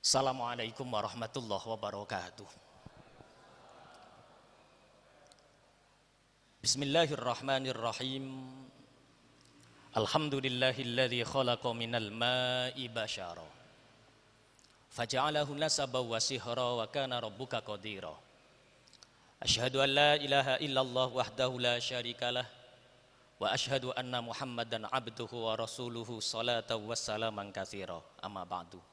Assalamualaikum warahmatullahi wabarakatuh. Bismillahirrahmanirrahim. Alhamdulillahilladzi khalaqa minal ma'i basyara faja'alahu nasaban wa sihra wa kana rabbuka qadira. Asyhadu an la ilaha illallah wahdahu la syarikalah wa asyhadu anna Muhammadan abduhu wa rasuluhu salatan wassalaman katsira. Amma ba'du.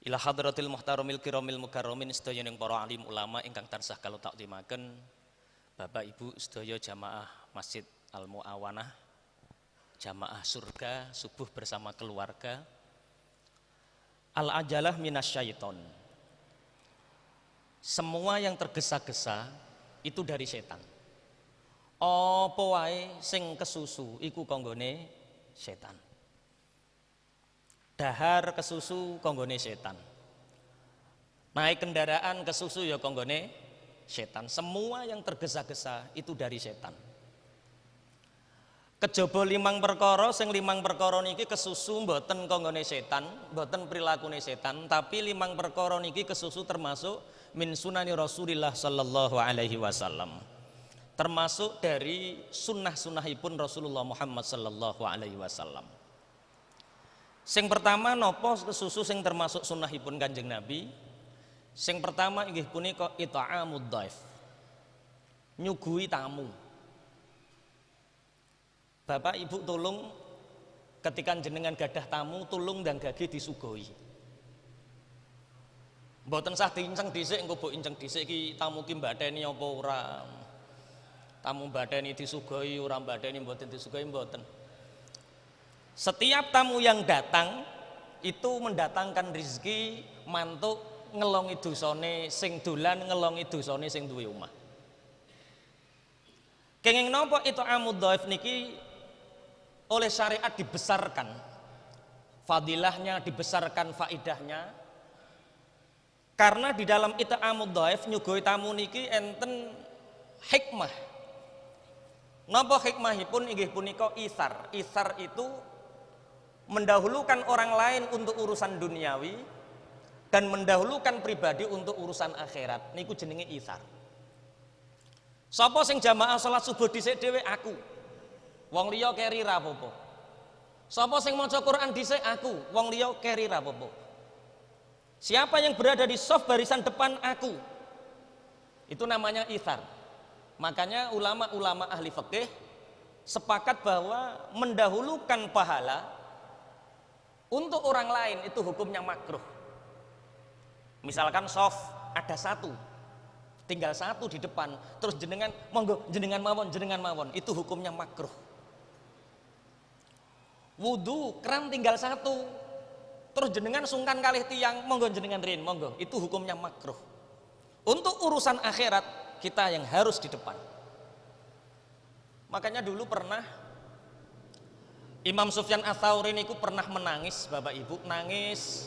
Ila hadratil muhtaramil kiramil mukarramin sedaya ing para alim ulama ingkang tansah kula taklimaken, Bapak Ibu sedaya jamaah Masjid Al Muawanah, jamaah surga subuh bersama keluarga. Al ajalah minasyaiton. Semua yang tergesa-gesa itu dari setan. Apa wae sing kesusu iku kanggone setan. Dahar kesusu konggone setan, naik kendaraan kesusu ya konggone setan. Semua yang tergesa-gesa itu dari setan. Kejaba 5 perkara, sing 5 perkara niki kesusu mboten konggone setan, mboten prilakune setan, tapi 5 perkara niki kesusu termasuk min sunani Rasulillah sallallahu alaihi wasallam, termasuk dari sunnah-sunnahipun Rasulullah Muhammad sallallahu alaihi wasallam. Sing pertama nopo kesusu sing termasuk sunnahipun Kanjeng Nabi. Sing pertama inggih punika it'amud dhaif. Nyuguhi tamu. Bapak Ibu tolong ketika jenengan gadah tamu tolong ndang gage disuguhi. Mboten sah diinceng dhisik engko mbok inceng dhisik iki tamu ki mbatheni apa ora. Tamu mbatheni disuguhi ora mbatheni mboten disuguhi mboten. Setiap tamu yang datang itu mendatangkan rezeki, mantuk ngelongi dosane sing dolan, ngelongi dosane sing duwe omah. Kenging napa itu amud dhaif niki oleh syariat dibesarkan. Fadilahnya dibesarkan, faidahnya. Karena di dalam itu amud dhaif nyuguhi tamu niki enten hikmah. Napa hikmahipun inggih punika isar. Isar itu mendahulukan orang lain untuk urusan duniawi dan mendahulukan pribadi untuk urusan akhirat. Niku jenenge isar. Sapa sing jamaah salat subuh dhisik dhewe aku. Wong liya keri ra apa-apa. Sapa sing maca Quran dhisik aku, wong liya keri ra apa-apa. Siapa yang berada di saf barisan depan aku. Itu namanya isar. Makanya ulama-ulama ahli fikih sepakat bahwa mendahulukan pahala untuk orang lain itu hukumnya makruh. Misalkan soft ada 1, tinggal 1 di depan, terus jenengan monggo jenengan mawon, itu hukumnya makruh. Wudu keran tinggal 1, terus jenengan sungkan kalih tiang, monggo jenengan rin, monggo, itu hukumnya makruh. Untuk urusan akhirat kita yang harus di depan. Makanya dulu pernah Imam Sufyan Ats-Tsauri niku pernah menangis, Bapak Ibu, nangis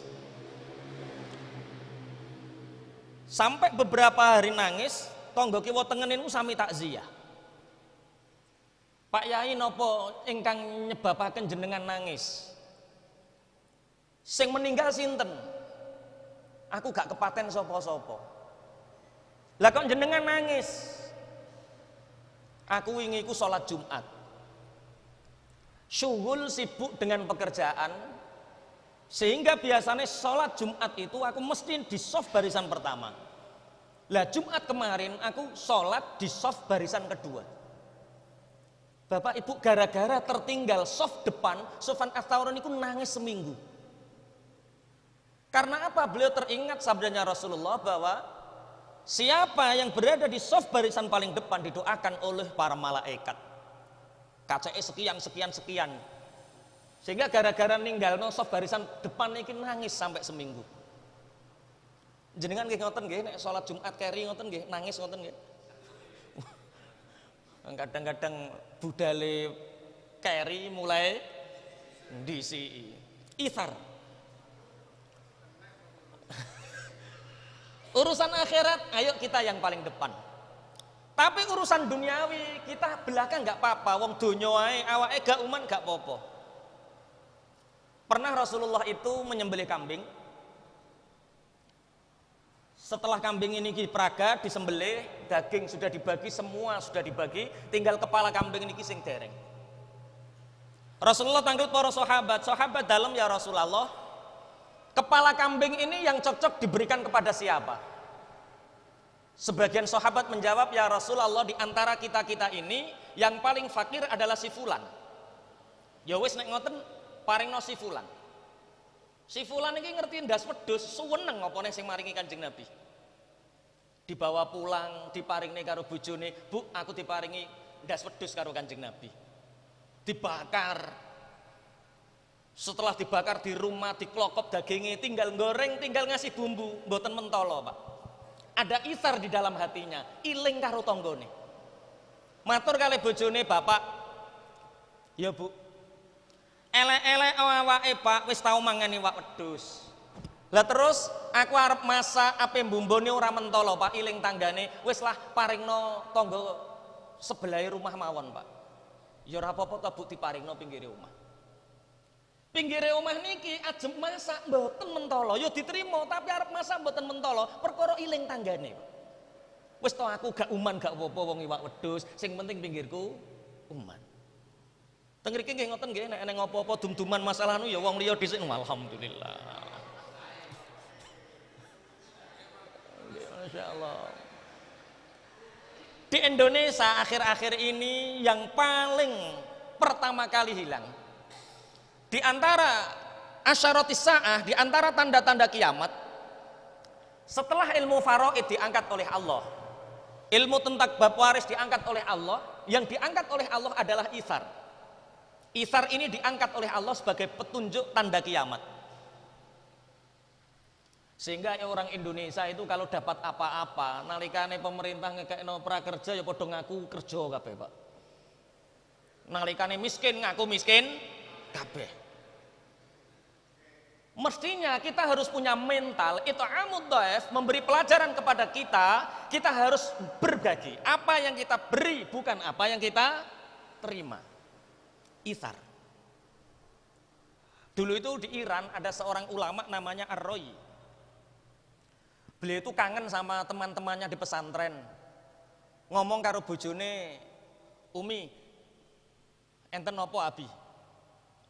sampai beberapa hari nangis, tangga kiwa tengen niku sami takziah. Pak Yai napa ingkang nyebabaken jenengan nangis? Sing meninggal sinten? Aku gak kepaten sapa-sapa. Lah kok jenengan nangis? Aku wingi iku salat Jumat. Syughul sibuk dengan pekerjaan sehingga biasanya sholat Jumat itu aku mesti di soft barisan pertama. Lah Jumat kemarin aku sholat di soft barisan kedua. Bapak Ibu gara-gara tertinggal soft depan, Sufyan Ats-Tsauri niku nangis seminggu. Karena apa? Beliau teringat sabdanya Rasulullah bahwa siapa yang berada di soft barisan paling depan didoakan oleh para malaikat. KCE sekian. Sehingga gara-gara ninggalno soft barisan depan iki nangis sampai seminggu. Jenengan nggih ngoten nggih nek salat Jumat keri ngoten nggih nangis ngoten nggih. Kadang-kadang budale keri mulai ndisi. Ithar. Urusan akhirat ayo kita yang paling depan. Tapi urusan duniawi kita belakang nggak apa-apa, wong donya wae awake gak uman gak apa-apa. Pernah Rasulullah itu menyembelih kambing, Setelah kambing ini dipraga, disembelih, daging sudah dibagi, semua sudah dibagi, tinggal kepala kambing ini sing dereng. Rasulullah tanggut para sahabat dalam, ya Rasulullah, kepala kambing ini yang cocok diberikan kepada siapa? Sebagian sahabat menjawab, ya Rasulullah, di antara kita-kita ini yang paling fakir adalah si fulan. Ya wis nek ngoten paringno si fulan. Si fulan ini ngerti ndas wedhus, suweneng apa nek sing maringi Kanjeng Nabi. Dibawa pulang, diparingi karo bojone, "Bu, aku diparingi ndas wedhus karo Kanjeng Nabi." Dibakar. Setelah dibakar di rumah, diklokop dagingnya, tinggal goreng, tinggal ngasih bumbu, mboten mentolo, Pak. Ada isar di dalam hatinya, iling karo tonggone. Matur kali bojone, "Bapak, ya Bu, elek-elek awake Pak, wis tau mangan iwak wedhus. Lah terus aku arep masak ape mbumbone ora mentolo Pak, iling tanggane, wis lah paringno tangga sebelah rumah mawon Pak." Ya ora apa-apa to Bu, diparingno pinggire omah. Pinggire omah niki ajem masak mboten mentolo, ya diterima, tapi arep masak mboten mentolo, perkara iling tanggane. Wis to aku gak uman gak apa-apa wong iwak wedhus, sing penting pinggirku uman. Teng mriki nggih ngoten nggih, nek eneng apa-apa dum-duman masalah nu ya wong liya dhisik, alhamdulillah. Masyaallah. Di Indonesia akhir-akhir ini yang paling pertama kali hilang di antara asyaratis sa'ah, di antara tanda-tanda kiamat, setelah ilmu faraid diangkat oleh Allah, ilmu tentang bab waris diangkat oleh Allah, yang diangkat oleh Allah adalah itsar. Itsar ini diangkat oleh Allah sebagai petunjuk tanda kiamat. Sehingga orang Indonesia itu kalau dapat apa-apa, nalikane pemerintah ngekekno prakerja ya padha ngaku kerja kabeh, Pak. Nalikane miskin ngaku miskin kabeh. Mestinya kita harus punya mental it'amud dhaif, memberi pelajaran kepada kita harus berbagi. Apa yang kita beri bukan apa yang kita terima. Itsar. Dulu itu di Iran ada seorang ulama namanya Ar-Rayi. Beliau itu kangen sama teman-temannya di pesantren. Ngomong karo bojone, "Umi, enten nopo Abi?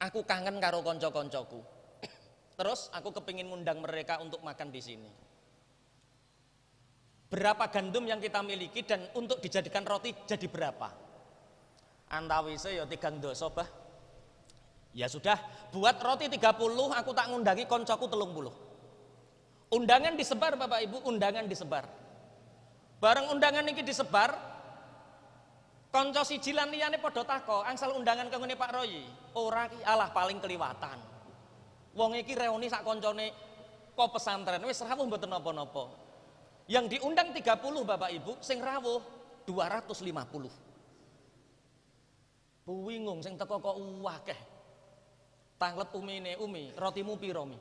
Aku kangen karo konco-koncoku. Terus aku kepingin ngundang mereka untuk makan di sini. Berapa gandum yang kita miliki dan untuk dijadikan roti jadi berapa?" Antawise ya 3 doso bah. Ya sudah, buat roti 30, aku tak ngundangi koncoku 30. Undangan disebar Bapak Ibu, undangan disebar. Bareng undangan ini disebar, konco siji lan liyane padha tako, "Angsal undangan kanggo Pak Royi." Ora ki, alah paling keliwatan. Wong iki reuni sak koncone kok pesantren wis rawuh mboten napa-napa. Yang diundang 30 Bapak Ibu, sing rawuh 250. Bingung sing teko kok akeh. Tanglet umine, "Umi, rotimu piro Mi?"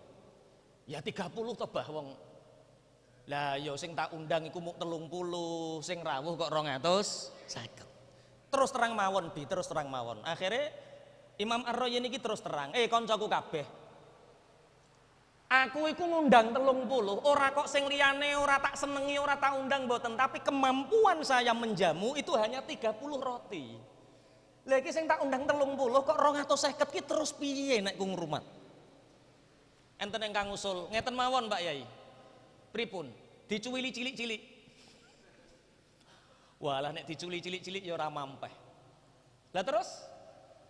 Ya 30 to bah wong. Lah ya sing tak undang iku muk 30, sing rawuh kok 250. Terus terang mawon Bi, terus terang mawon. Akhirnya Imam Ar-Rayi niki terus terang, koncoku kabeh. Aku iku ngundang 30, ora kok sing liyane ora tak senengi, ora tak undang mboten, tapi kemampuan saya menjamu itu hanya 30 roti. Lah iki sing tak undang 30 kok 250 ki terus piye nek ku ngrumat? Enten ingkang ngusul, ngeten mawon Pak Yai. Pripun? Dicuwili cilik-cilik. Walah nek dicuwili cilik-cilik ya ora mampeh. Lah terus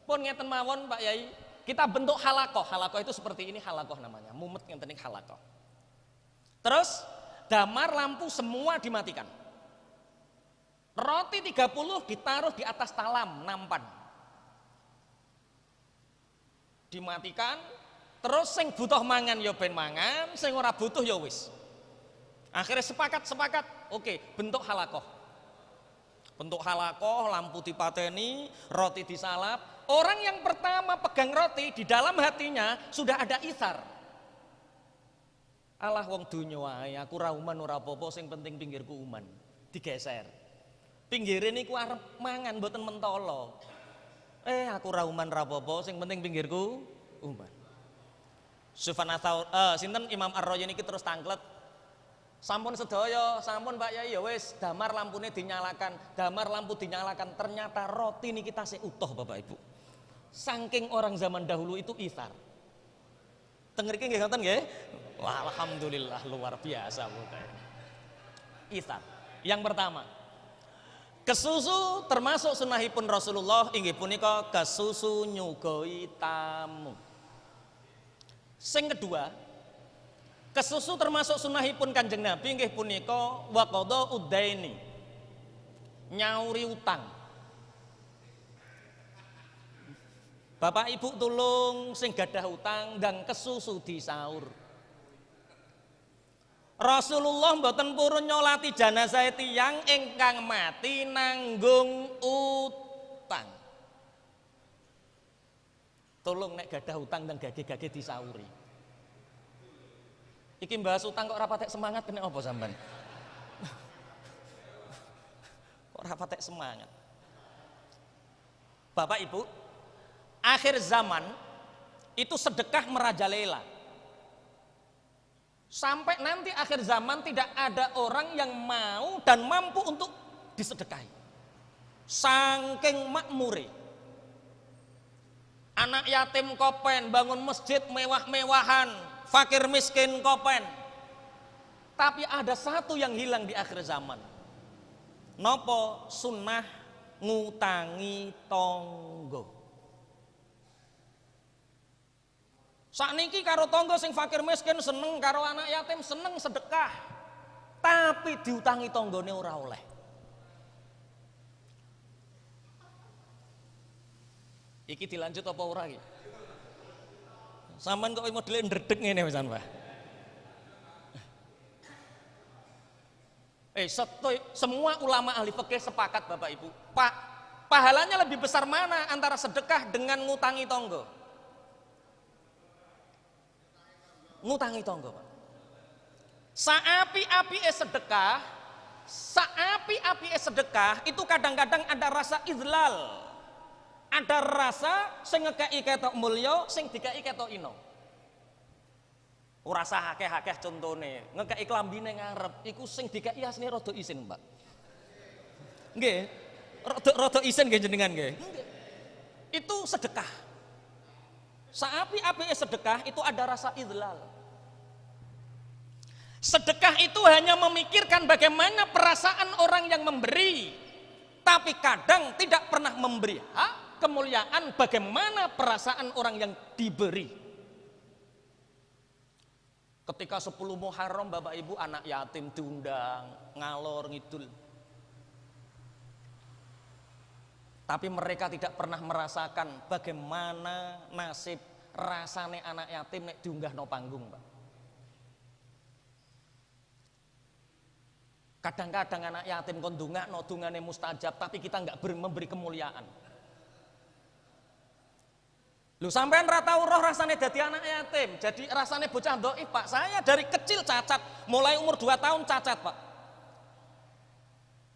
pun ngeten mawon Pak Yai, kita bentuk halakoh. Halakoh itu seperti ini, halakoh namanya. Mumet ngeten iki halakoh. Terus damar lampu semua dimatikan. Roti 30 ditaruh di atas talam nampan. Dimatikan. Terus sing butuh mangan ya ben mangan, sing ora butuh ya wis. Akhirnya sepakat, oke, bentuk halakoh. Bentuk halakoh, lampu dipateni, roti disalap. Orang yang pertama pegang roti, di dalam hatinya sudah ada itsar. Alah wong donya wae, aku ra uman ora apa-apa, sing penting pinggirku uman. Digeser. Pinggire niku arep mangan mboten mentolo. Aku ra uman ra apa-apa, sing penting pinggirku uman. Sinten Imam Ar-Rayi niki terus tangklet. Sampun sedaya, sampun Pak Yai ya wis damar lampune dinyalakan, damar lampu dinyalakan, ternyata roti niki tasih utuh Bapak Ibu. Saking orang zaman dahulu itu ithar. Teng mriki nggih ngoten nggih? Wah, alhamdulillah luar biasa Bapak. Ithar. Yang pertama, kesusu termasuk sunahipun Rasulullah inggih punika kesusu nyugoi tamu. Sing kedua, kesusu termasuk sunahipun Kanjeng Nabi inggih punika waqadha udaini. Nyauri utang. Bapak Ibu tulung sing gadah utang dan kesusu disaur. Rasulullah mboten purun nyolati jenazah tiyang ingkang mati nanggung utang. Tolong nek gadah utang dan gage-gage disauri. Iki bahas utang kok ora patek semangat kena apa sampean? Kok ora patek semangat? Bapak Ibu, akhir zaman itu sedekah merajalela. Sampai nanti akhir zaman tidak ada orang yang mau dan mampu untuk disedekahi. Saking makmure. Anak yatim kopen, bangun masjid mewah-mewahan, fakir miskin kopen. Tapi ada satu yang hilang di akhir zaman. Nopo? Sunnah ngutangi tonggo. Sakniki karo tonggo sing fakir miskin seneng, karo anak yatim seneng sedekah. Tapi diutangi tonggone ora oleh. Iki dilanjut apa ora iki? Sampeyan kok modele ndredeg ngene pisan, Pak. Semua ulama ahli fikih sepakat Bapak Ibu. Pak, pahalanya lebih besar mana antara sedekah dengan ngutangi tonggo? Ngutangi tonggo, Pak. Saapi-api sedekah itu kadang-kadang ada rasa izlal. Ada rasa sing ngekeki ketok mulya, sing dikeki ketok ino. Ora sah akeh-akeh contone, ngekeki klambine ngarep, iku sing dikeki asline rada isin, Pak. Nggih. Rada isin nggih jenengan nggih. Itu sedekah. Saapi-api sedekah itu ada rasa idlal. Sedekah itu hanya memikirkan bagaimana perasaan orang yang memberi, tapi kadang tidak pernah memberi hak kemuliaan bagaimana perasaan orang yang diberi. Ketika 10 Muharram Bapak Ibu anak yatim diundang ngalor ngidul. Tapi mereka tidak pernah merasakan bagaimana nasib rasane anak yatim nek diunggahno panggung, Pak. Kadang-kadang anak yatim kon ndongakno dungane mustajab, tapi kita enggak memberi kemuliaan. Lho sampean ra tau roh rasane dadi anak yatim, jadi rasane bocah dhaif, Pak. Saya dari kecil cacat, mulai umur 2 tahun cacat, Pak.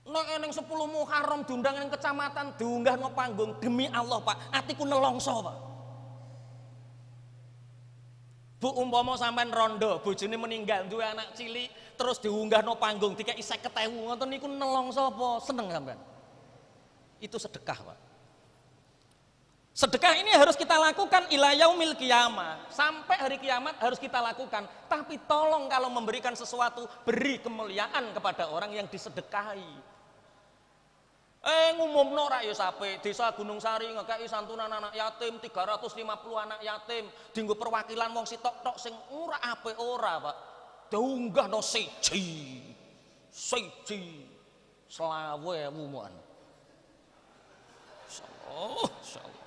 Nek eneng 10 Muharram diundang ning kecamatan diunggahno panggung, demi Allah Pak, atiku nelongso Pak. Bu umpama sampean rondo, bojone meninggal duwe anak cilik terus diunggahno panggung dikeki 50.000 ngoten niku nelongso apa seneng sampean? Itu sedekah Pak. Sedekah ini harus kita lakukan ila yaumil qiyamah. Sampai hari kiamat harus kita lakukan. Tapi tolong kalau memberikan sesuatu, beri kemuliaan kepada orang yang disedekahi. Ngumumno ra ya sape, Desa Gunung Sari ngekeki santunan anak yatim 350 anak yatim, dienggo perwakilan wong sitok-tok sing ora apik ora, Pak. Diunggahno siji. Selawe wuan. Insyaallah.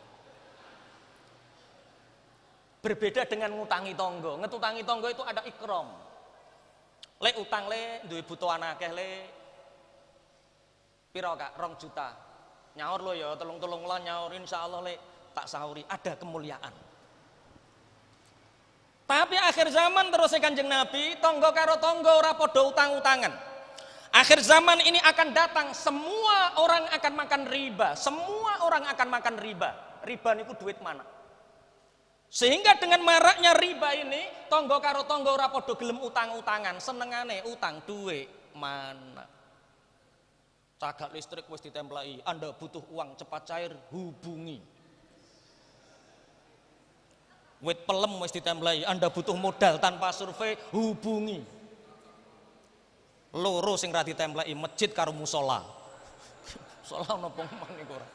Berbeda dengan ngutangi tonggo. Ngetutangi tonggo itu ada ikram. Lek utang le duwe butuhan akeh le. Piro Kak? 2 juta. Nyaur lo ya, tolong lah nyaur insyaallah le tak sahuri, ada kemuliaan. Tapi akhir zaman terus Kanjeng Nabi, tonggo karo tonggo ora padha utang-utangan. Akhir zaman ini akan datang, semua orang akan makan riba, semua orang akan makan riba. Riba niku duit mana? Sehingga dengan maraknya riba ini, tonggo karo tonggo ora padha gelem utang-utangan, senengane utang duit mana. Cagak listrik wis ditemplaki, Anda butuh uang cepat cair, hubungi. Wit pelem wis ditemplaki, Anda butuh modal tanpa survei, hubungi. Loro sing ra ditemplaki, masjid karo musola. Musola ono pengumuman niku ora.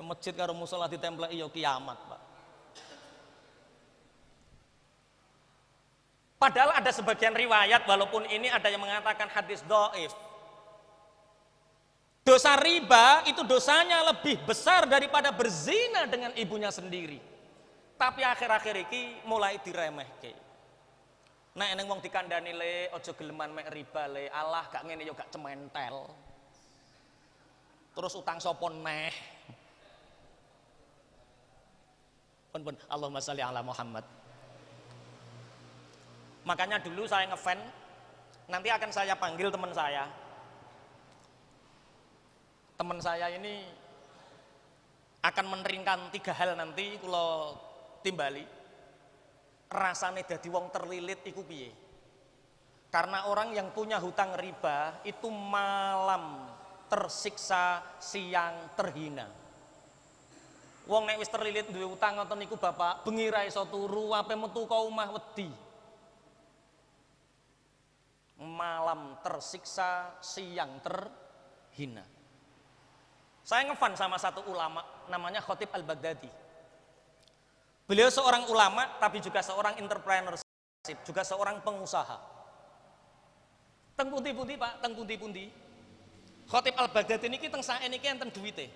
Masjid karo musola ditemplaki ya kiamat, Pak. Padahal ada sebagian riwayat, walaupun ini ada yang mengatakan hadis dhaif. Dosa riba itu dosanya lebih besar daripada berzina dengan ibunya sendiri. Tapi akhir-akhir ini mulai diremehke. Nek neng wong dikandani le, ojo geleman mek riba le, Allah gak ngene yo gak cementel. Terus utang sopon meh. Pun Allahumma sholli ala Muhammad. Makanya dulu saya ngefan, nanti akan saya panggil teman saya. Teman saya ini akan meneringkan 3 hal nanti kalau timbali. Rasane dadi wong terlilit iku piye? Karena orang yang punya hutang riba itu malam tersiksa, siang terhina. Wong nek wis terlilit duwe utang ngoten niku Bapak, bengi ra iso turu, ape metu ka omah wedi. Malam tersiksa, siang terhina. Saya ngefan sama satu ulama namanya Khatib Al-Baghdadi. Beliau seorang ulama tapi juga seorang entrepreneurship, juga seorang pengusaha. Teng pundi-pundi Pak, teng pundi-pundi. Khatib Al-Baghdadi niki teng sae niki enten duwite.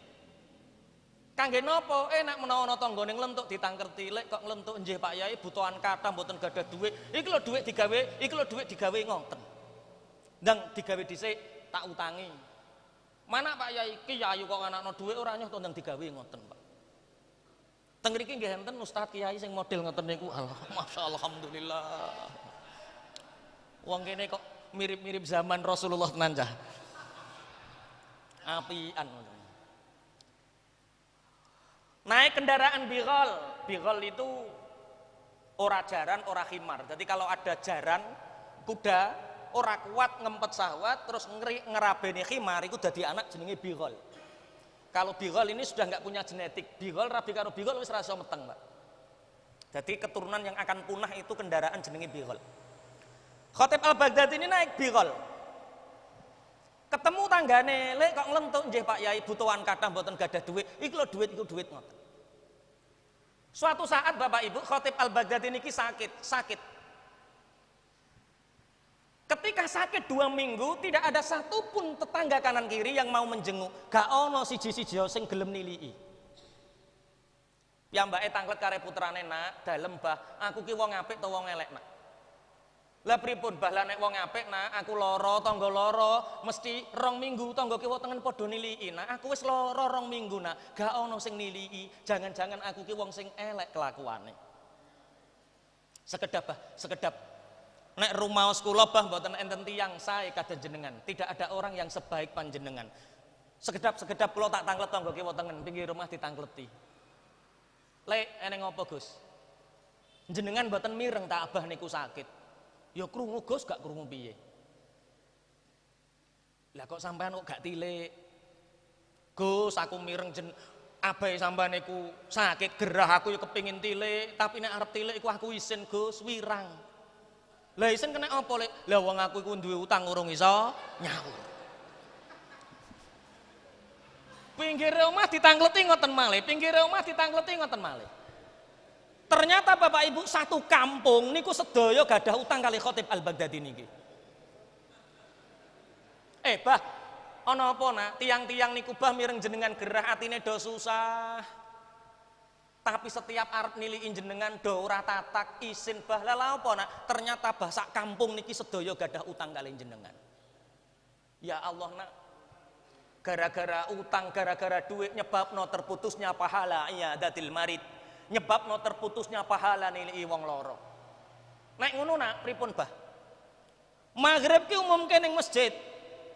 Kangge napa? Nek menawa ana tanggane nglentuk ditangkerti, lek kok nglentuk nggih Pak Yai butuhan kathah mboten gadah dhuwit. Iki lho dhuwit digawe, iki lho dhuwit digawe ngoten. Ndang digawe dhisik tak utangi. Mana Pak Yai Kiai kok anakno dhuwit ora nyoh to ndang digawe ngoten, Pak. Teng mriki nggih enten Ustaz Kiai sing model ngoten niku. Masyaallah alhamdulillah. Wong kene kok mirip-mirip zaman Rasulullah tenan cah. Apian ngoten. Naik kendaraan bighal. Bighal itu ora jaran, ora khimar. Jadi kalau ada jaran kuda ora kuat ngempet sahwat terus ngerabeni khimar itu dadi anak jenenge bighal. Kalau bighal ini sudah nggak punya genetik. Bighal rabi karo bighal wis ra iso meteng, Pak. Jadi keturunan yang akan punah itu kendaraan jenenge bighal. Khatib Al-Baghdadi ini naik bighal. Ketemu tanggane, lek kok nglentuk nggih Pak Yai butuhan kathah mboten gadah duit. Iki lho duit iku duit ngoten. Suatu saat Bapak Ibu Khatib Al-Baghdadi niki sakit. Ketika sakit 2 minggu tidak ada satupun tetangga kanan kiri yang mau menjenguk. Gak ono siji-siji sing gelem nilii. Piyambake tanglet kare putrane, "Nak, dalem Bah, aku ki wong apik to wong elek, Nak?" Lah pripun Bah, lah nek wong apik Nak, aku lara, tangga lara, mesti 2 minggu tangga kiwa tengen padha nilii. Nak, aku wis lara 2 minggu, Nak. Gak ono sing nilii. Jangan-jangan aku ki wong sing elek kelakuane. Sekedap Bah, sekedap. Nek rumaos kula Bah mboten enten tiyang sae kados jenengan. Tidak ada orang yang sebaik panjenengan. Sekedap kula tak tanglet tangga kiwa tengen, pinggir rumah ditangkleti. Lek eneng apa Gus? Jenengan mboten mireng tak Abah niku sakit. Ya krungu Gus, gak krungu piye? Lah kok sampean kok gak tilik? Gus, aku mireng abahe sampean niku sakit, gerah aku ya kepingin tilik, tapi nek arep tilik iku aku isin Gus, wirang. Lah isin kena apa lek? Lah wong aku iku duwe utang urung iso nyaur. Pinggir omah ditangkleti ngoten malih, pinggir omah ditangkleti ngoten malih. Ternyata Bapak Ibu satu kampung niku sedaya gadah utang kali Khatib Al-Baghdadi niki. Bah, ana apa Nak? Tiang-tiang niku Bah mireng jenengan gerah atine do susah. Tapi setiap arep nilii jenengan do ora tatak isin Bah. Lah apa Nak? Ternyata Bah sak kampung niki sedaya gadah utang kali jenengan. Ya Allah Nak. Gara-gara utang, gara-gara duit nyebabno terputusnya pahala iyadatil marid. Nyebabno terputusnya pahala nilai wong loro. Nek ngono Nak, pripun Bah? Maghrib ki umumke ning masjid.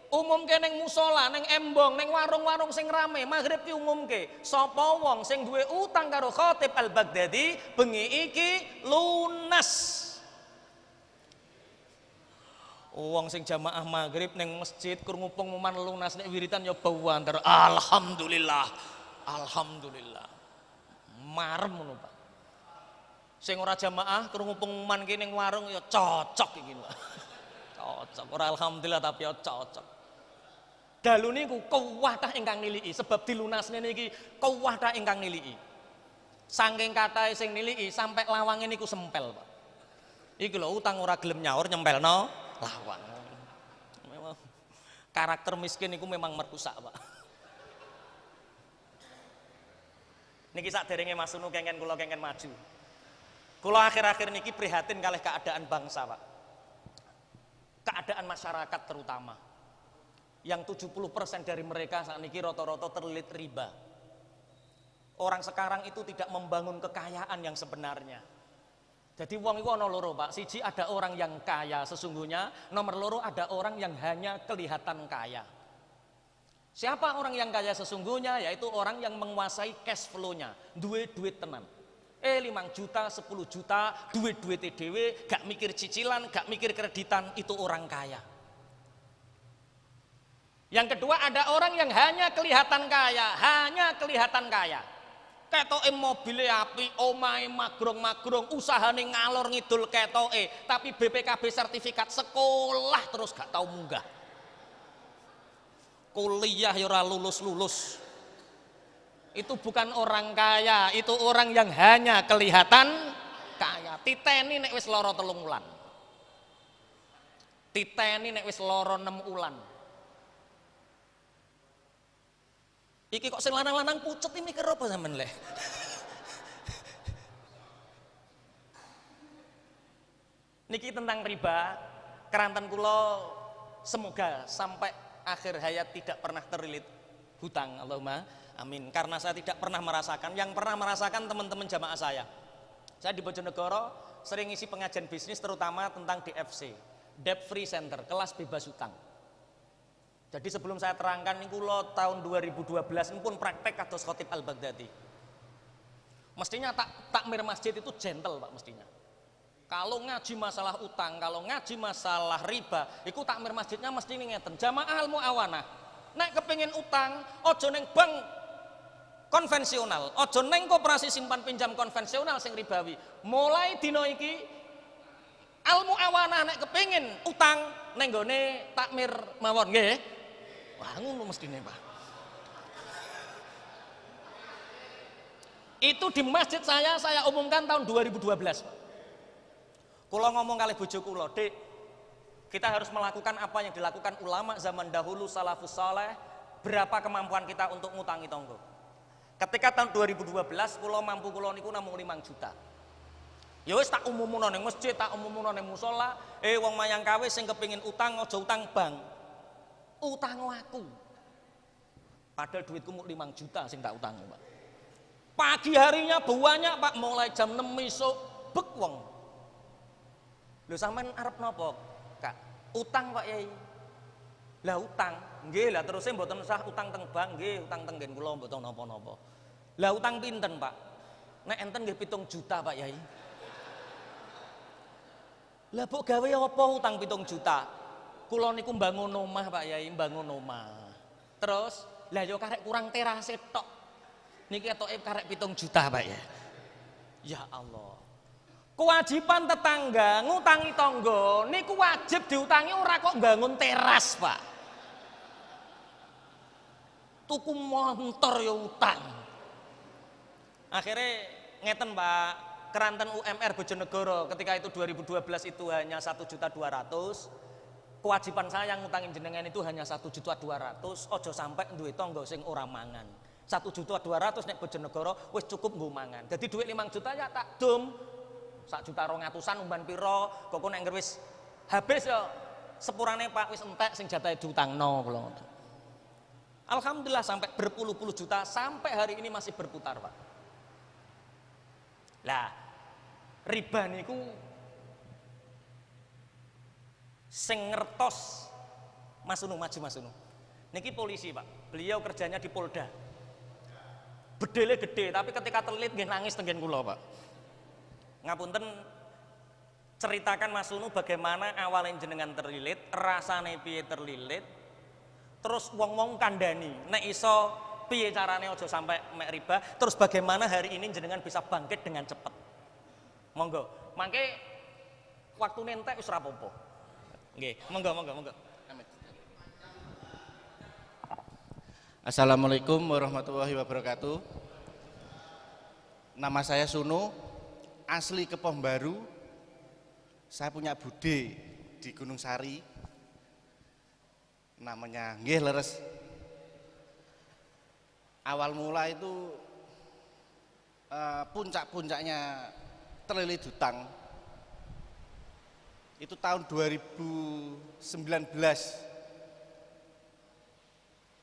Umumke ning musola, ning embong, ning warung-warung sing rame, maghrib ki umumke. Sapa wong sing duwe utang karo Khatib Al-Baghdadi, bengi iki lunas. Wong sing jamaah maghrib ning masjid krungu pengumuman lunas nek wiritan ya bawanter. Alhamdulillah. Alhamdulillah. Marem ngono, Pak. Sing ora jamaah krungu pengumuman ki ning warung ya cocok iki, Pak. Cocok. Ora alhamdulillah tapi ya cocok. Dalu niku kuwatah ingkang niliki sebab dilunasne niki kuwatah ingkang niliki. Saking katahe sing niliki sampai lawange niku sempel, Pak. Iki lho utang ora gelem nyaur nyempelno lawang. Memang karakter miskin niku memang merusak, Pak. Niki saderenge Mas Sunu kengken kula kengken maju. Kula akhir-akhir niki prihatin kalih keadaan bangsa, Pak. Keadaan masyarakat terutama. Yang 70% dari mereka saat ini rata-rata terlilit riba. Orang sekarang itu tidak membangun kekayaan yang sebenarnya. Jadi wong itu ana loro, Pak. Siji ada orang yang kaya sesungguhnya, nomor loro ada orang yang hanya kelihatan kaya. Siapa orang yang kaya sesungguhnya? Yaitu orang yang menguasai cash flow-nya, duwe duit tenan. 5 juta, 10 juta, duit-duit dhewe, gak mikir cicilan, gak mikir kreditan, itu orang kaya. Yang kedua ada orang yang hanya kelihatan kaya, ketoke mobile api, omahe magrong-magrong, usahane ngalor ngidul ketoke, tapi BPKB sertifikat sekolah terus gak tau munggah. Kuliah ya ora lulus-lulus. Itu bukan orang kaya, itu orang yang hanya kelihatan kaya. Titeni nek wis lara 3 wulan. Titeni nek wis lara 6 wulan. Iki kok sing lanang-lanang pucet ini mikir apa sampean le? Niki tentang riba, keranten kula semoga sampai akhir hayat tidak pernah terlilit hutang. Allahumma amin. Karena saya tidak pernah merasakan, yang pernah merasakan teman-teman jamaah saya. Saya di Bojonegoro sering isi pengajian bisnis terutama tentang DFC, Debt Free Center, kelas bebas hutang. Jadi sebelum saya terangkan ini kula tahun 2012 ini pun praktek kados Khatib Al-Baghdadi. Mestinya takmir masjid itu gentle, Pak, mestinya. Kalau ngaji masalah utang, kalau ngaji masalah riba, itu takmir masjidnya mesti ngeten. Jamaah al-muawanah, nek kepengin utang, ojo neng bank konvensional, ojo neng koperasi simpan pinjam konvensional sing ribawi. Mulai dino iki al-muawanah nek kepengin utang neng gone takmir mawon nggih. Wah, ngono mestine, Pak. Itu di masjid saya umumkan tahun 2012, Pak. Kula ngomong kali bojo kula, Dik, kita harus melakukan apa yang dilakukan ulama zaman dahulu salafus saleh, berapa kemampuan kita untuk ngutangi tonggo. Ketika tahun 2012 kula mampu kula niku namung 5 juta. Ya wis tak umumno ning masjid, tak umumno ning musala, wong mayang kawis sing kepengin utang aja utang bank. Utang aku. Padahal duitku mau 5 juta sing tak utang, Pak. Pagi harinya banyak, Pak, mulai jam 6 esuk bek wong. Lho sampean arep napa, Kak? Utang, Pak Yai. Lah utang, nggih, lah terus mboten sah utang teng bank, nggih, utang teng nggen kula mboten napa-napa. Lah utang pinten, Pak? Nek enten nggih 7 juta, Pak Yai. Lah mbok gawe apa utang 7 juta? Kula niku mbangun omah, Pak Yai, mbangun omah. Terus, lah yo karek kurang terase tok. Niki ketoke karek 7 juta, Pak ya. Ya Allah. Kewajiban tetangga ngutangi tangga niku wajib diutangi ora kok bangun teras, Pak. Tuku motor ya utang. Akhirnya ngeten, Pak, keranten UMR Bojonegoro ketika itu 2012 itu hanya 1.200.000. Kewajiban saya ngutangin jenengan itu hanya 1.200.000. Ojo sampai duwe tangga sing ora mangan. 1.200.000 nek Bojonegoro wis cukup nggo mangan. Jadi duit 5 juta ya tak dum. 1.200.000 umban piro, kok nek wis habis ya sepurane Pak wis entek sing jatahe diutangno kula. Alhamdulillah sampai berpuluh-puluh juta sampai hari ini masih berputar, Pak. Lah, riba niku sing ngertos Mas Unu, maju Mas Unu. Niki polisi Pak, beliau kerjanya di Polda. Bedele gede, tapi ketika terlilit nggih nangis tenggen kula Pak. Ngapunten, ceritakan Mas Unu bagaimana awalnya jenengan terlilit, rasane piye terlilit, terus wong-wong kandani, nek iso piye carane aja sampai mek riba, terus bagaimana hari ini jenengan bisa bangkit dengan cepat. Monggo, mangke waktu nentek wis ora apa-apa. Nggih, monggo. Assalamualaikum warahmatullahi wabarakatuh. Nama saya Sunu, asli Kepong Baru. Saya punya bude di Gunung Sari. Namanya nggih leres. Awal mula itu puncak-puncaknya terlilit hutang. Itu tahun 2019.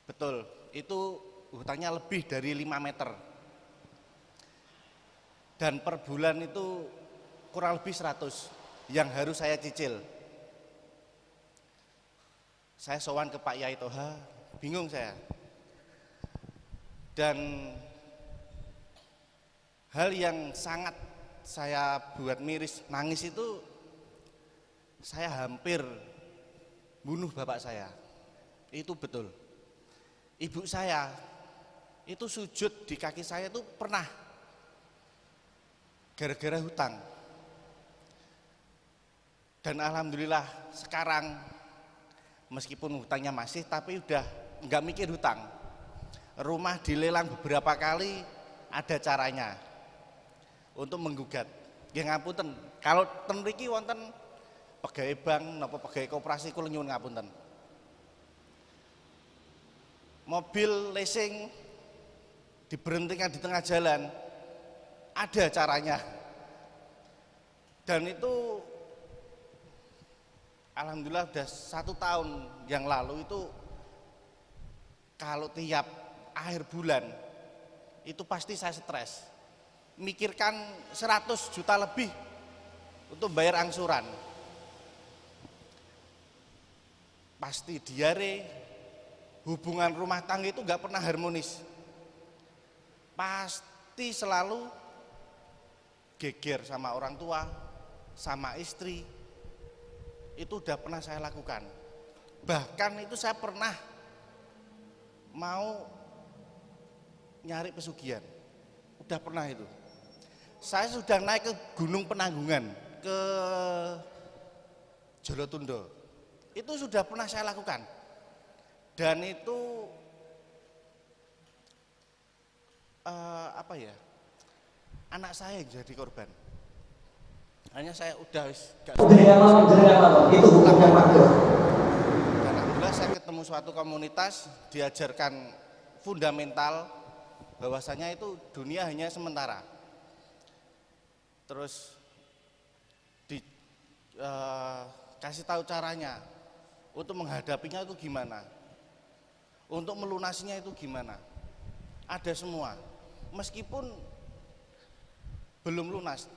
Betul, itu hutangnya lebih dari 5 meter. Dan per bulan itu kurang lebih 100 yang harus saya cicil. Saya sowan ke Pak Yai Toha, bingung saya. Dan hal yang sangat saya buat miris, nangis itu saya hampir bunuh bapak saya. Itu betul. Ibu saya itu sujud di kaki saya itu pernah gara-gara hutang. Dan alhamdulillah sekarang meskipun hutangnya masih, tapi udah nggak mikir hutang. Rumah dilelang beberapa kali, ada caranya untuk menggugat. Ya ngapunten, kalau ten mriki wonten pegawai bank napa pegawai koperasi kula nyuwun ngapunten. Mobil leasing diberhentikan di tengah jalan, ada caranya. Dan itu alhamdulillah udah 1 tahun yang lalu itu kalau tiap akhir bulan itu pasti saya stres. Mikirkan 100 juta lebih untuk bayar angsuran. Pasti diare, hubungan rumah tangga itu gak pernah harmonis. Pasti selalu geger sama orang tua, sama istri. Itu udah pernah saya lakukan. Bahkan itu saya pernah mau nyari pesugihan. Udah pernah itu. Saya sudah naik ke Gunung Penanggungan, ke Jolotundo. Itu sudah pernah saya lakukan. Dan itu anak saya yang jadi korban. Hanya saya udah gak itu hukumnya makruh. Dan alhamdulillah saya ketemu suatu komunitas, diajarkan fundamental bahwasanya itu dunia hanya sementara. Terus kasih tahu caranya untuk menghadapinya itu gimana, untuk melunasinya itu gimana. Ada semua, meskipun belum lunas.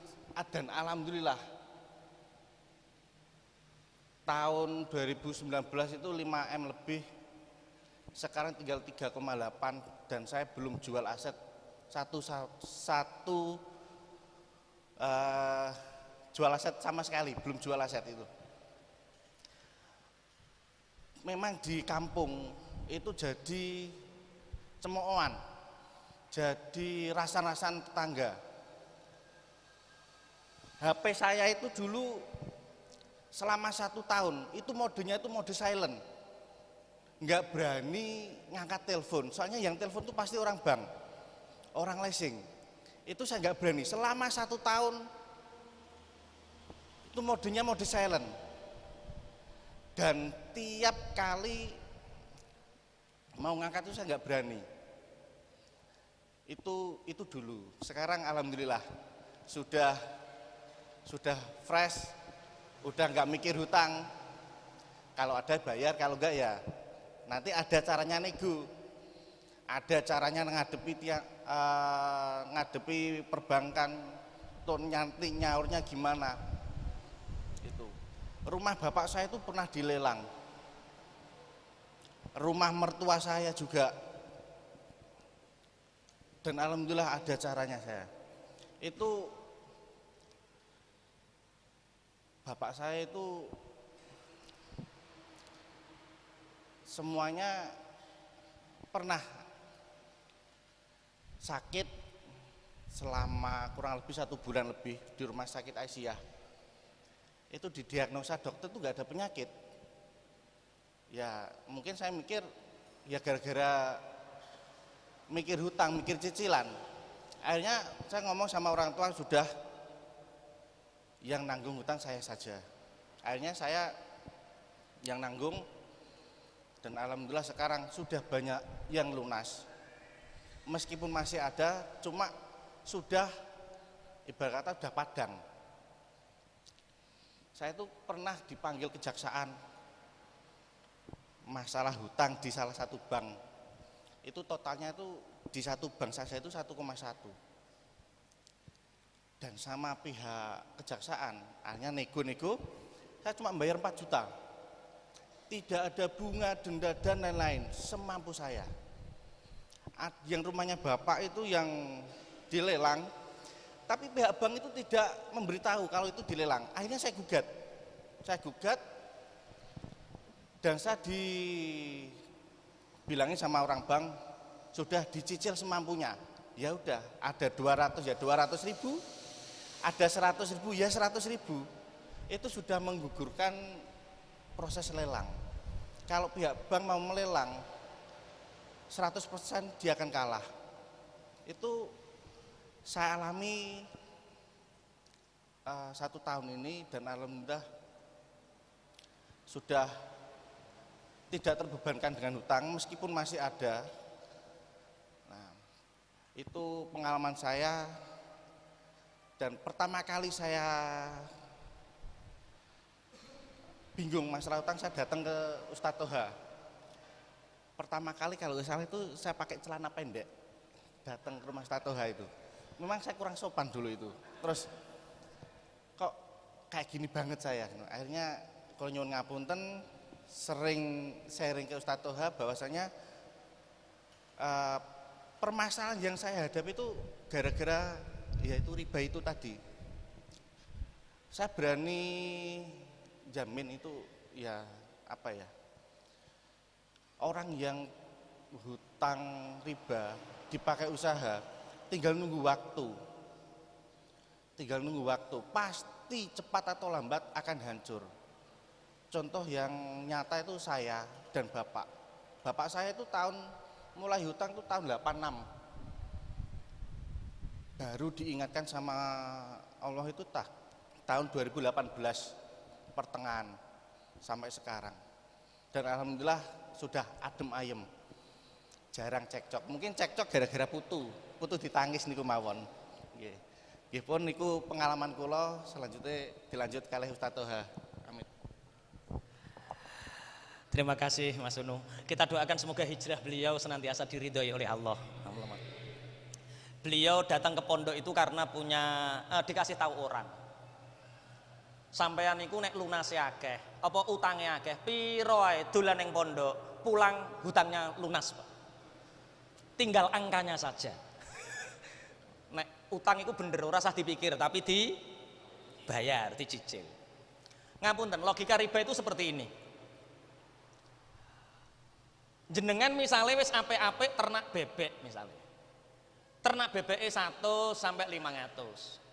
Dan alhamdulillah tahun 2019 itu 5M lebih, sekarang tinggal 3,8 dan saya belum jual aset jual aset sama sekali, belum jual aset itu. Memang di kampung itu jadi cemoohan, jadi rasan-rasan tetangga. HP saya itu dulu selama 1 tahun itu modenya itu mode silent, nggak berani ngangkat telepon, soalnya yang telepon itu pasti orang bank, orang leasing. Itu saya nggak berani selama 1 tahun, itu modenya mode silent. Dan tiap kali mau ngangkat itu saya nggak berani. Itu dulu. Sekarang alhamdulillah sudah fresh, udah nggak mikir hutang. Kalau ada bayar, kalau enggak ya nanti ada caranya nego, ada caranya ngadepi perbankan, tuh nyanti nyaurnya gimana. Itu rumah bapak saya itu pernah dilelang rumah mertua saya juga. Dan alhamdulillah ada caranya saya. Itu bapak saya itu semuanya pernah sakit selama kurang lebih 1 bulan lebih di rumah sakit Aisyah. Itu didiagnosa dokter itu nggak ada penyakit. Ya mungkin saya mikir ya gara-gara mikir hutang, mikir cicilan. Akhirnya saya ngomong sama orang tua, sudah yang nanggung hutang saya saja. Akhirnya saya yang nanggung, dan alhamdulillah sekarang sudah banyak yang lunas. Meskipun masih ada, cuma sudah ibarat kata sudah padang. Saya itu pernah dipanggil kejaksaan masalah hutang di salah satu bank. Itu totalnya itu di satu bank saja itu 1,1. Dan sama pihak kejaksaan, akhirnya nego-nego, saya cuma membayar 4 juta. Tidak ada bunga, denda dan lain-lain, semampu saya. Yang rumahnya bapak itu yang dilelang, tapi pihak bank itu tidak memberitahu kalau itu dilelang. Akhirnya saya gugat, dan saya bilangin sama orang bank, sudah dicicil semampunya. Ya udah, ada 200 ya 200 ribu, ada 100 ribu ya 100 ribu. Itu sudah menggugurkan proses lelang. Kalau pihak bank mau melelang 100% dia akan kalah. Itu saya alami 1 tahun ini, dan alhamdulillah sudah tidak terbebankan dengan hutang meskipun masih ada. Nah, itu pengalaman saya, dan pertama kali saya bingung masalah hutang, saya datang ke Ustadz Toha. Pertama kali kalau salah itu saya pakai celana pendek, datang ke rumah Ustadz Toha itu. Memang saya kurang sopan dulu itu. Terus kok kayak gini banget saya. Akhirnya kalau nyuwun ngapunten, sering sharing ke Ustadz Toha bahwasanya permasalahan yang saya hadapi itu gara-gara yaitu riba itu tadi. Saya berani jamin itu ya apa ya, orang yang hutang riba dipakai usaha tinggal nunggu waktu, pasti cepat atau lambat akan hancur. Contoh yang nyata itu saya dan bapak saya itu mulai hutang itu tahun 86, baru diingatkan sama Allah itu tahun 2018 pertengahan sampai sekarang. Dan alhamdulillah sudah adem ayem, jarang cekcok. Mungkin cekcok gara-gara putu ditangis niku mawon. Nggih pun niku pengalaman kula. Selanjutnya dilanjut kalih Ustadz Toha. Amin. Terima kasih Mas Unu. Kita doakan semoga hijrah beliau senantiasa diridhoi oleh Allah. Beliau datang ke pondok itu karena dikasih tahu orang. Sampeyan niku nek lunase akeh, apa utange akeh, piro ae dolan ning pondok, pulang hutangnya lunas, Pak. Tinggal angkanya saja. Nek utang itu bener ora usah dipikir, tapi dibayar, dicicil. Ngapunten, logika riba itu seperti ini. Jenengan misalnya wis apik-apik ternak bebek misalnya. Ternak bebeknya 100 sampai 500.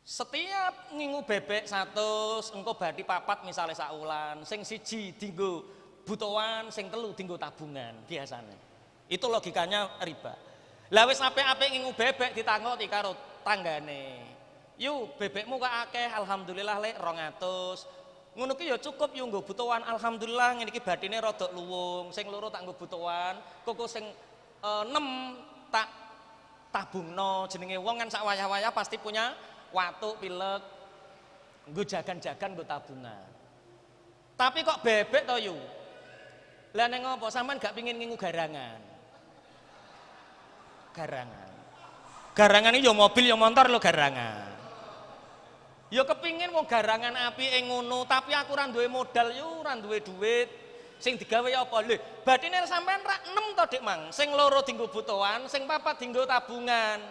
Setiap ngingu bebek 100 engko badhe papat misalnya saulan, sing siji dinggo butuhan, sing telu dinggo tabungan biasanya. Itu logikanya riba. Lah wis apik-apik ngingu bebek ditangoti karo tanggane. Yu bebekmu kok akeh, alhamdulillah lek 200. Ngono ki ya cukup yo nggo butuhan, alhamdulillah ngene iki bathine rada luwung, sing loro tak nggo butuhan, koko sing 6 tak tabungno. Jenenge wong kan sak wayah-wayah pasti punya watuk, pilek, nggo jagan-jagan nggo tabungan. Tapi kok bebek to yu? Lah ning ngopo sampean gak pengin ngingu garangan? Garangan iki yo mobil yo motor lho garangan. Ya kepingin wong garangan apike ngono, tapi aku ora duwe modal yo, ora duwe duit. Sing digawe apa? Lho, bathine sampean rak 6 to, Dik Mang. Sing loro dienggo butuhan, sing papat dienggo tabungan.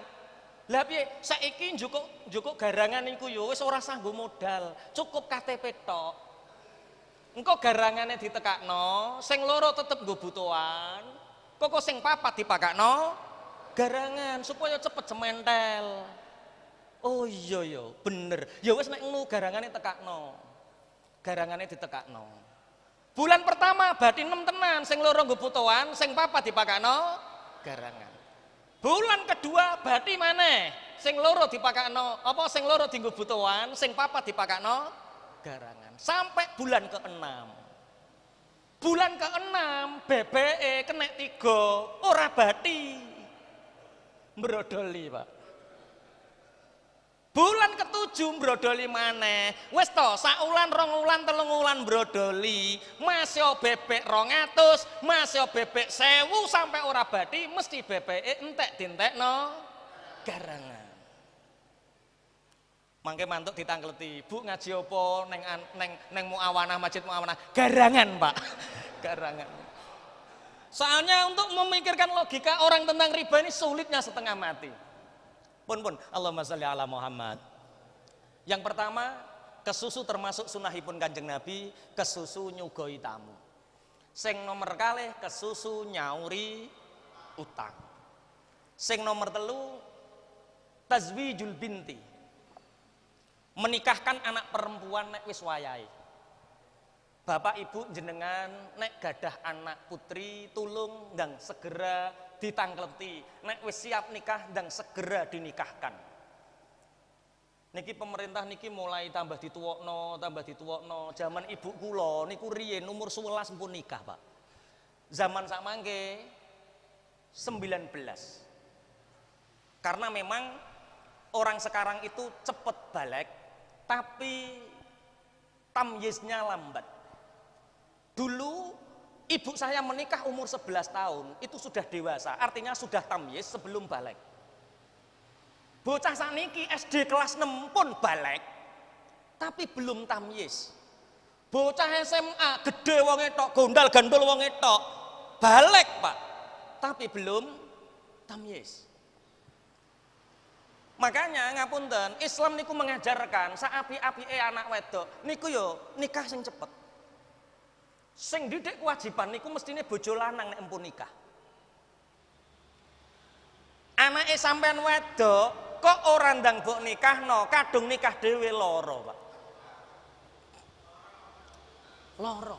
Lah piye? Saiki njukuk garangan niku yo wis ora sanggo modal, cukup KTP tok. Engko garangane ditekakno, sing loro tetep nggo butuhan. Kok sing papat dipakakno garangan supaya cepet sementel. Oh iya ya, bener. Ya wis nek ngono garangane tekakno. Garangane ditekakno. Bulan pertama batin 6 tenan, sing loro nggo butuhan, sing papat dipakakno garangan. Bulan kedua bati maneh, sing loro dipakakno, apa sing loro dienggo butuhan, sing papat dipakakno garangan. Sampai bulan ke-6. Bulan ke-6 BBE kena 3, ora bati. Mbrodoli, Pak. Bulan ke-7 mbrodoli maneh. Wis to, saulan, 2 wulan, 3 wulan mbrodoli. Masih bebek 200, masih bebek 1000 sampai ora bati, mesti BBE entek dintekno garangan. Mangke mantuk ditangkleti, Bu ngaji apa neng Muawanah, Masjid Muawanah? Garangan, Pak. Garangan. Soalnya untuk memikirkan logika orang tentang riba ini sulitnya setengah mati. Pun Allahumma sholli ala Muhammad. Yang pertama, kesusu termasuk sunahipun Kanjeng Nabi, kesusu nyugoi tamu. Sing nomor kalih kesusu nyauri utang. Sing nomor 3 tazwijul binti. Menikahkan anak perempuan nek wis wayahe. Bapak Ibu jenengan nek gadah anak putri tulung ndang segera ditangkleti, nek wis siap nikah ndang segera dinikahkan. Niki pemerintah niki mulai tambah dituwokno. Zaman ibu kula niku riyen umur 11 pun nikah, Pak. Zaman sakmangke 19. Karena memang orang sekarang itu cepet balik, tapi tamyiznya lambat. Dulu ibu saya menikah umur 11 tahun, itu sudah dewasa, artinya sudah tamyiz sebelum balik. Bocah saniki SD kelas 6 pun balik, tapi belum tamyiz. Bocah SMA gede wonge tok, gondal gandul wonge tok, balik, Pak, tapi belum tamyiz. Makanya ngapunten, Islam niku mengajarkan saapi-apike anak wedok niku yo nikah sing cepet. Sing didik kewajiban niku mestine bojo lanang nek empun nikah. Anake sampean wedok kok ora ndang mbok nikahno, kadung nikah dhewe lara, Pak. Lara.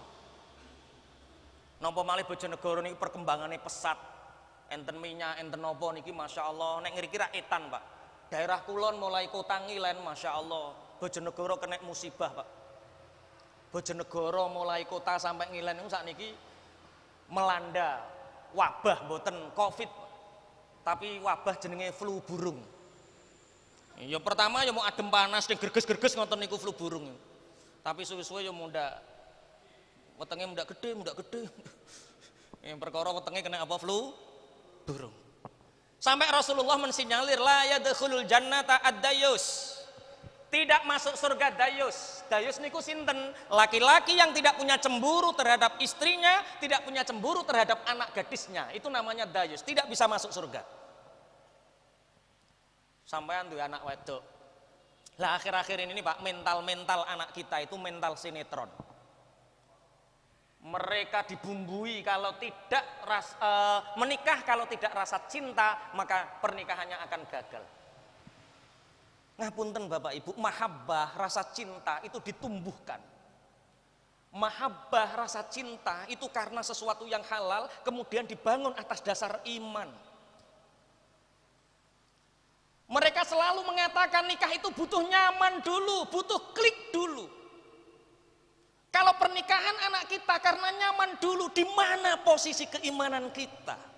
Napa malih Bojonegoro niki perkembangane pesat. Enten minyak, enten napa niki masyaallah, nek ngriki ra etan, Pak. Daerah kulon mulai kota ngilen, masya Allah. Bojonegoro kena musibah, Pak. Bojonegoro mulai kota sampai ngilen itu saat niki melanda wabah boten COVID, tapi wabah jenenge flu burung. Ya pertama ya mau adem panas, yang gerges-gerges ngonton niku flu burung. Tapi suwe-suwe ya munda, wetenge munda gede. Yang perkara wetenge kena apa flu burung. Sampai Rasulullah mensinyalir la yadkhulul jannata ad-dayus. Tidak masuk surga dayus. Dayus niku sinten? Laki-laki yang tidak punya cemburu terhadap istrinya, tidak punya cemburu terhadap anak gadisnya. Itu namanya dayus, tidak bisa masuk surga. Sampean duwe anak wedok. Lah akhir-akhir ini Pak, mental anak kita itu mental sinetron. Mereka dibumbui kalau tidak menikah kalau tidak rasa cinta, maka pernikahannya akan gagal. Ngapunten Bapak Ibu, mahabbah rasa cinta itu ditumbuhkan. Mahabbah rasa cinta itu karena sesuatu yang halal kemudian dibangun atas dasar iman. Mereka selalu mengatakan nikah itu butuh nyaman dulu, butuh klik dulu. Kalau pernikahan anak kita karena nyaman dulu, di mana posisi keimanan kita?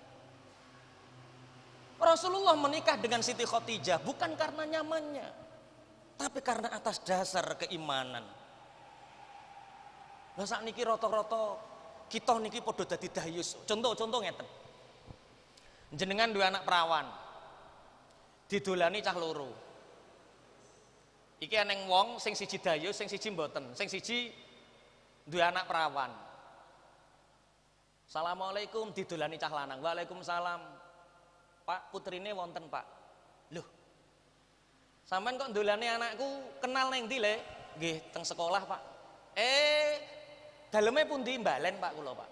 Rasulullah menikah dengan Siti Khadijah bukan karena nyamannya, tapi karena atas dasar keimanan. Lah sakniki rata-rata kita niki padha dadi dayus. Contoh ngeten. Jenengan duwe anak perawan. Didolani cah loro. Iki eneng wong sing siji dayus, sing siji mboten, sing siji duwe anak perawan. Assalamualaikum didolani cah lanang. Waalaikumsalam. Pak, putrine wonten, Pak. Loh. Sampeyan kok ndolani anakku kenal ning ndi, Le? Nggih, teng sekolah, Pak. Daleme pundi mbalen, Pak kula, Pak?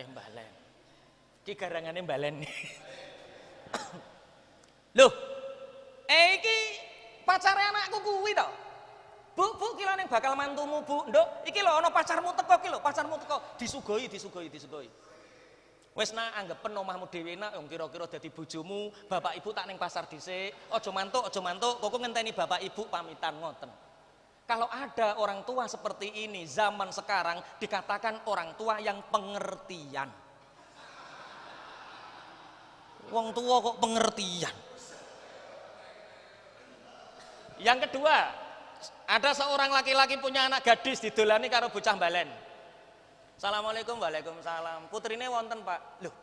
Mbalen. Ki garangane mbalen. Loh. Iki pacare anakku kuwi to. Bu, ki lho ning bakal mantumu, Bu. Nduk, iki lho ana pacarmu teko ki lho, pacarmu teko. Disugoi. Wis nak anggepen omahmu dhewe nak wong kira-kira dadi bojomu, bapak ibu tak ning pasar dhisik. Aja mantuk, kok ngenteni bapak ibu pamitan ngoten. Kalau ada orang tua seperti ini zaman sekarang dikatakan orang tua yang pengertian. Wong tua kok pengertian. Yang kedua, ada seorang laki-laki punya anak gadis didolani karo bocah balen. Assalamualaikum, waalaikumsalam. Putrine wonten, Pak. Loh,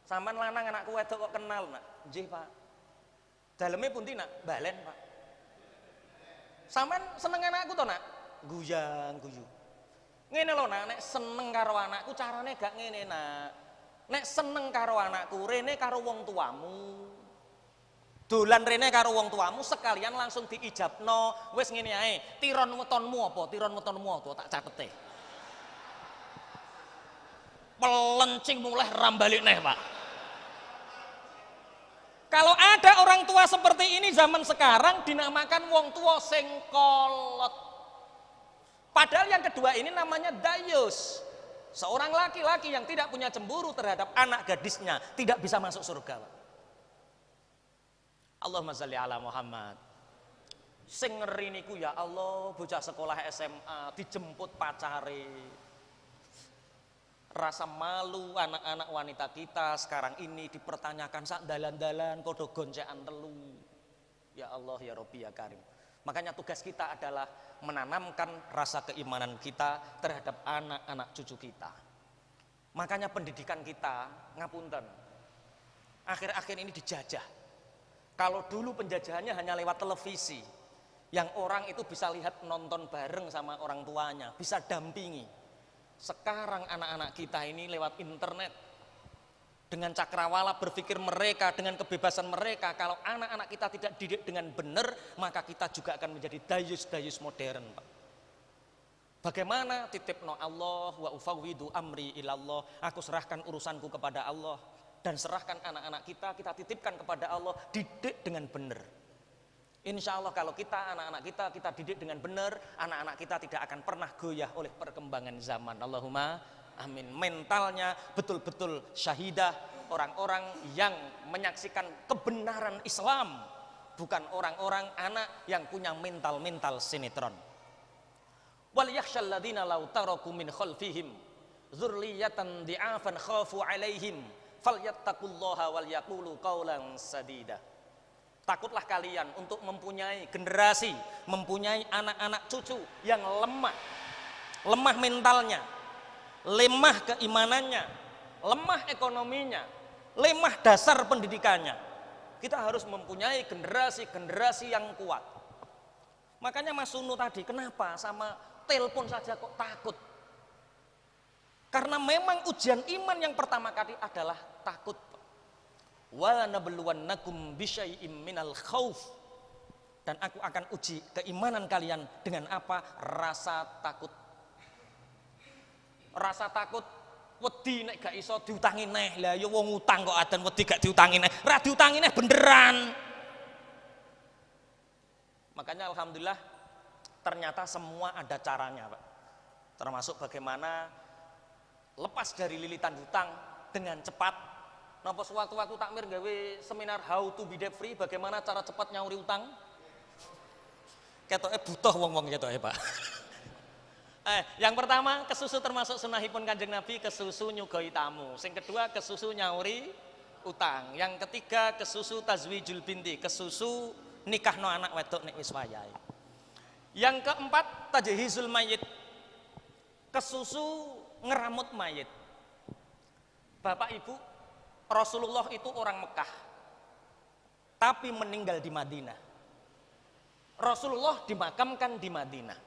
sampean lanang anakku wedok kok kenal, Nak? Nggih, Pak. Daleme pundi, Nak? Balen, Pak. Sampean seneng anakku to, Nak? Guyu. Ngene lho, Nak, nek seneng karo anakku carane gak ngene, Nak. Nek seneng karo anakku, rene karo wong tuamu. Dolan rene karo wong tuamu sekalian langsung diijabno. Wis ngene ae, tiron wetonmu apa? Tak catete. Pelencing mulai rambalik neh, Pak. Kalau ada orang tua seperti ini zaman sekarang dinamakan wong tua sing kolot. Padahal yang kedua ini namanya dayus. Seorang laki-laki yang tidak punya cemburu terhadap anak gadisnya tidak bisa masuk surga, Pak. Allahumma sholli ala Muhammad. Sing ngeri niku ya Allah, bocah sekolah SMA dijemput pacare. Rasa malu anak-anak wanita kita sekarang ini dipertanyakan sak dalan-dalan kodo goncekan telu. Ya Allah, ya Rabbi, ya Karim. Makanya tugas kita adalah menanamkan rasa keimanan kita terhadap anak-anak cucu kita. Makanya pendidikan kita, ngapunten, akhir-akhir ini dijajah. Kalau dulu penjajahannya hanya lewat televisi, yang orang itu bisa lihat nonton bareng sama orang tuanya, bisa dampingi. Sekarang anak-anak kita ini lewat internet, dengan cakrawala berpikir mereka, dengan kebebasan mereka. Kalau anak-anak kita tidak didik dengan benar, maka kita juga akan menjadi dayus modern, Pak. Bagaimana? Titipno Allah wa ufawwidu amri ilallah. Aku serahkan urusanku kepada Allah. Dan serahkan anak-anak kita titipkan kepada Allah, didik dengan benar. Insya Allah kalau kita, anak-anak kita didik dengan benar, anak-anak kita tidak akan pernah goyah oleh perkembangan zaman. Allahumma amin. Mentalnya betul-betul syahidah, orang-orang yang menyaksikan kebenaran Islam, bukan orang-orang anak yang punya mental sinetron. Wal yakhshal ladzina law taraku min khalfihim dzurriyyatan di'afan khafu 'alaihim falyattaqullaha wal yaqulu qawlan sadida. Takutlah kalian untuk mempunyai generasi, mempunyai anak-anak cucu yang lemah mentalnya, lemah keimanannya, lemah ekonominya, lemah dasar pendidikannya. Kita harus mempunyai generasi yang kuat. Makanya Mas Sunu tadi, kenapa sama telepon saja kok takut? Karena memang ujian iman yang pertama kali adalah takut. Wala nabluwannakum bisyai'im minal khauf, dan aku akan uji keimanan kalian dengan apa? Rasa takut. Wedi nek gak iso diutangi neh. Lah ya wong utang kok adan wedi gak diutangi neh. Ra diutangi neh beneran. Makanya alhamdulillah ternyata semua ada caranya, Pak. Termasuk bagaimana lepas dari lilitan hutang dengan cepat. Napa sewaktu-waktu takmir gawe seminar how to be debt free, bagaimana cara cepat nyauri utang? Ketoke butuh wong-wong ketoke, Pak. Yang pertama, kesusu termasuk sunahipun Kanjeng Nabi, kesusu nyugoi tamu. Yang kedua, kesusu nyauri utang. Yang ketiga, kesusu tazwijul binti, kesusu nikahno anak wedok nek wis wayahe. Yang keempat, tajhizul mayit, kesusu ngeramut mayit. Bapak Ibu, Rasulullah itu orang Mekah, tapi meninggal di Madinah. Rasulullah dimakamkan di Madinah.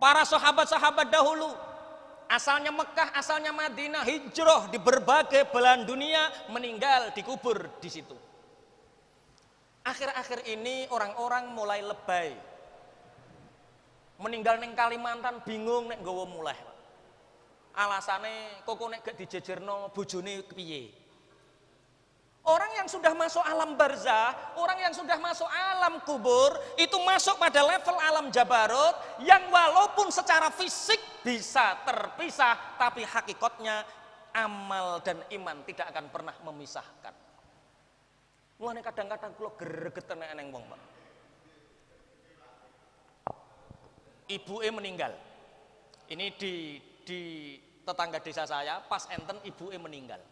Para sahabat-sahabat dahulu asalnya Mekah, asalnya Madinah, hijrah di berbagai belahan dunia, meninggal dikubur di situ. Akhir-akhir ini orang-orang mulai lebay. Meninggal neng Kalimantan bingung nek nggawa muleh. Alasane koko nek gak dijejerno bojone piye. Orang yang sudah masuk alam barzah, orang yang sudah masuk alam kubur, itu masuk pada level alam jabarut yang walaupun secara fisik bisa terpisah, tapi hakikatnya amal dan iman tidak akan pernah memisahkan. Mulane kadang-kadang kula gregeten nek eneng wong, Pak. Ibuke meninggal. Ini di tetangga desa saya, pas enten ibuke meninggal.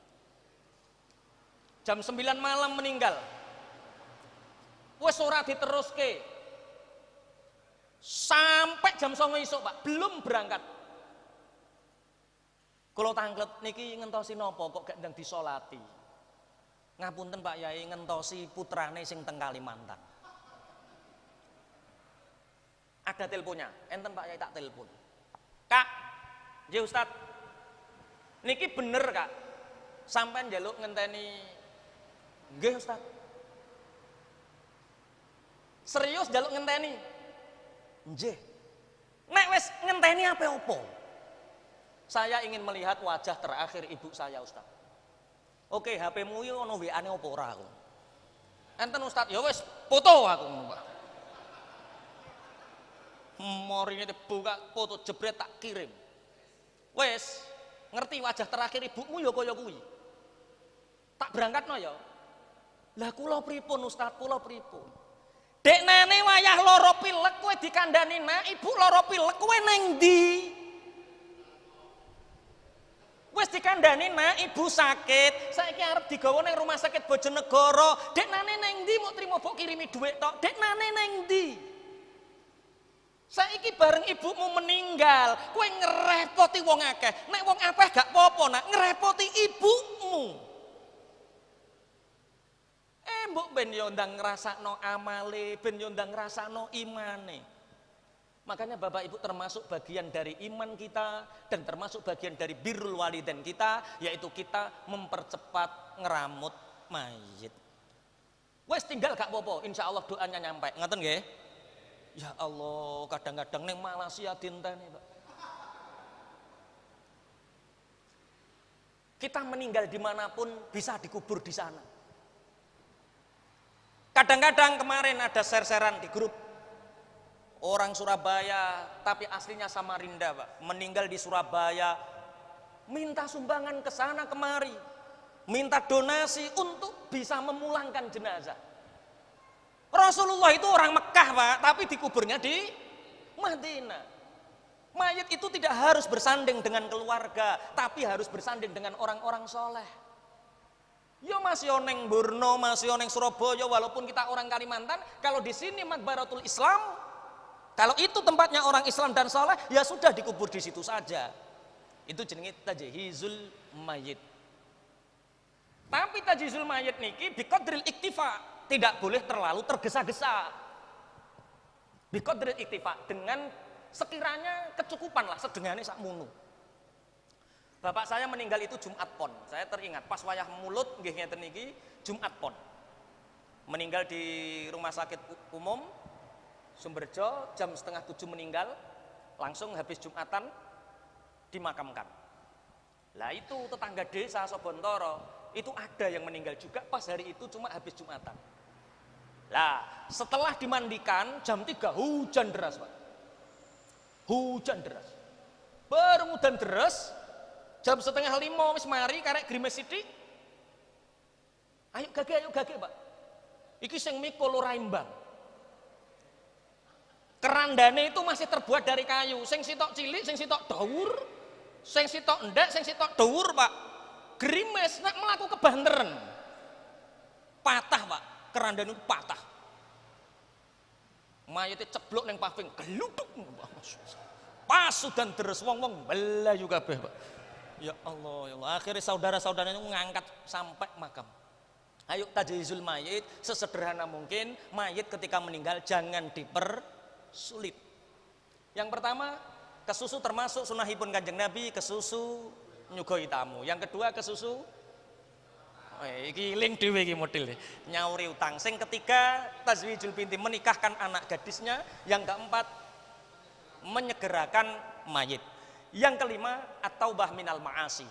Jam 9 malam meninggal. Wes ora diteruske. Sampai jam 09 esuk, Pak, belum berangkat. Kula tanglet niki ngentosi napa kok gak ndang disolati. Ngapunten Pak Yai, ngentosi putrane sing teng Kalimantan. Ada teleponnya, enten Pak Yai tak telepon. Kak, nggih Ustad. Niki bener Kak. Sampeyan njaluk ngenteni. Nggih Ustaz. Serius njaluk ngenteni? Nggih. Nek wis ngenteni apa opo? Saya ingin melihat wajah terakhir ibu saya Ustaz. Oke, HP-mu iki ono WA-ne opo ora aku? Enten Ustaz, ya wis foto aku ngono, Pak. Morine dibuka foto jebret tak kirim. Wis, ngerti wajah terakhir ibumu ya kaya kuwi. Tak berangkatno ya. Lah kula pripun Ustaz, kula pripun? Deknane wayah lara pilek kowe dikandani nak, ibu lara pilek kowe nang ndi? Wis dikandani nak, ibu sakit, saiki arep digawa nang rumah sakit Bojonegoro. Deknane nang ndi mau trimo mbok kirimi dhuwit tok? Deknane nang ndi? Saiki bareng ibumu meninggal, kowe ngerepoti wong akeh. Nek wong akeh gak apa-apa nak, ngerepoti ibumu. Mbok ben yo ndang ngrasakno amale, ben yo ndang ngrasakno imane. Makanya Bapak Ibu termasuk bagian dari iman kita dan termasuk bagian dari birrul walidain kita, yaitu kita mempercepat ngeramut mayit. Wes tinggal gak apa-apa, insya Allah doanya nyampe. Ngaten nggih? Ya Allah, kadang-kadang ning Malaysia dinteni, Pak. Kita meninggal dimanapun bisa dikubur di sana. Kadang-kadang kemarin ada share-sharean di grup. Orang Surabaya, tapi aslinya Samarinda, Pak. Meninggal di Surabaya, minta sumbangan ke sana kemari. Minta donasi untuk bisa memulangkan jenazah. Rasulullah itu orang Mekah, Pak, tapi dikuburnya di Madinah. Mayat itu tidak harus bersanding dengan keluarga, tapi harus bersanding dengan orang-orang soleh. Ya masih oneng Borno, masih oneng Surabaya, walaupun kita orang Kalimantan, kalau di sini Makbaratul Islam, kalau itu tempatnya orang Islam dan soleh, ya sudah dikubur di situ saja. Itu jenenge tajhizul mayit. Tapi tajhizul mayit niki biqadril iktifa, tidak boleh terlalu tergesa-gesa. Biqadril iktifa, dengan sekiranya kecukupan lah, sedengane sakmono. Bapak saya meninggal itu Jumat Pon. Saya teringat pas wayah mulut nggih ngeten niki Jumat Pon. Meninggal di rumah sakit umum Sumberjo jam 6:30 meninggal, langsung habis Jumatan dimakamkan. Lah itu tetangga desa Sobontoro, itu ada yang meninggal juga pas hari itu cuma habis Jumatan. Lah setelah dimandikan jam 3 hujan deras, Pak. Hujan deras. Bermudan deras. Jam 4:30 wis mari karek grimes sithik. Ayo gage Pak. Iki sing mikul ora imbang. Kerandane itu masih terbuat dari kayu, sing sitok cilik, sing sitok daur, sing sitok endek, sing sitok daur, Pak. Grimes nek mlaku kebanteren. Patah, Pak. Kerandane itu patah. Mayite ceblok ning paving, geluduk. Pas dan deres wong-wong belayu kabeh, Pak. Ya Allah, ya Allah. Akhirnya saudara-saudaranya ngangkat sampai makam. Ayo tajhizul mayit sesederhana mungkin. Mayit ketika meninggal jangan dipersulit. Yang pertama, Kesusu termasuk sunahipun Kanjeng Nabi, kesusu nyugoi tamu. Yang kedua kesusu iki ling dhewe iki model nyauri utang. Sing ketiga tazwijul binti, menikahkan anak gadisnya. Yang keempat menyegerakan mayit. Yang kelima at-taubah minal ma'asi.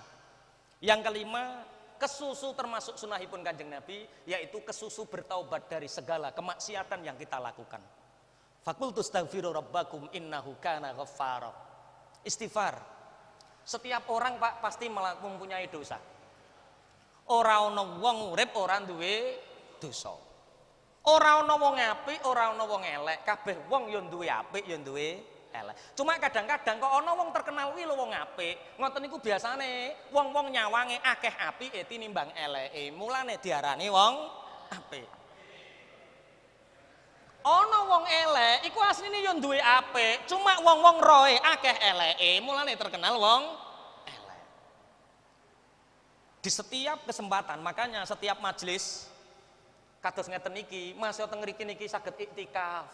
Yang kelima kesusu termasuk sunahipun Kanjeng Nabi, yaitu kesusu bertaubat dari segala kemaksiatan yang kita lakukan. Faqultu astaghfiru rabbakum innahu kana ghaffara. Istighfar. Setiap orang Pak pasti mempunyai dosa. Ora ana wong urip ora duwe dosa. Ora ana wong apik, ora ana wong elek, kabeh wong ya duwe apik, ya duwe elek. Cuma kadang-kadang kok ana wong terkenal kuwi lho wong apik. Ngoten niku biasane wong-wong nyawange akeh apike tinimbang eleke. Mulane diarani wong apik. Ana wong elek iku asline ya duwe apik, cuma wong-wong roe akeh eleke, mulane terkenal wong elek. Di setiap kesempatan, makanya setiap majelis kados ngeten iki, Mas yo teng mriki niki saged iktikaf.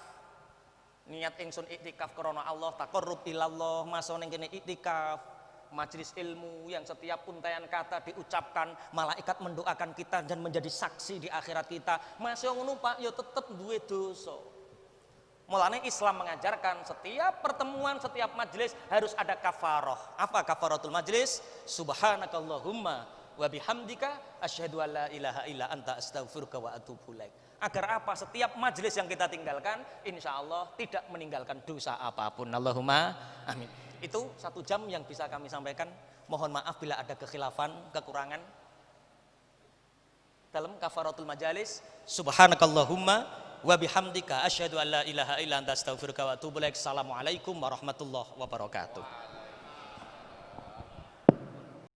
Niat ingsun iktikaf krana Allah, taqarrub ilallah, mas ning kene iktikaf. Majelis ilmu yang setiap untaian kata diucapkan malaikat mendoakan kita dan menjadi saksi di akhirat kita. Masih ngono Pak ya tetep duwe dosa. Mulane Islam mengajarkan setiap pertemuan, setiap majelis harus ada kafarah. Apa kafaratul majelis? Subhanakallahumma wa bihamdika asyhadu an la ilaha illa anta astaghfiruka wa atubu ilaik. Agar apa? Setiap majelis yang kita tinggalkan insya Allah tidak meninggalkan dosa apapun. Allahumma amin. Itu 1 jam yang bisa kami sampaikan. Mohon maaf bila ada kekhilafan, kekurangan dalam kafaratul majalis. Subhanakallahumma wa bihamdika asyhadu an la ilaha illa anta astaghfiruka wa atubu ilaik. Assalamualaikum warahmatullahi wabarakatuh.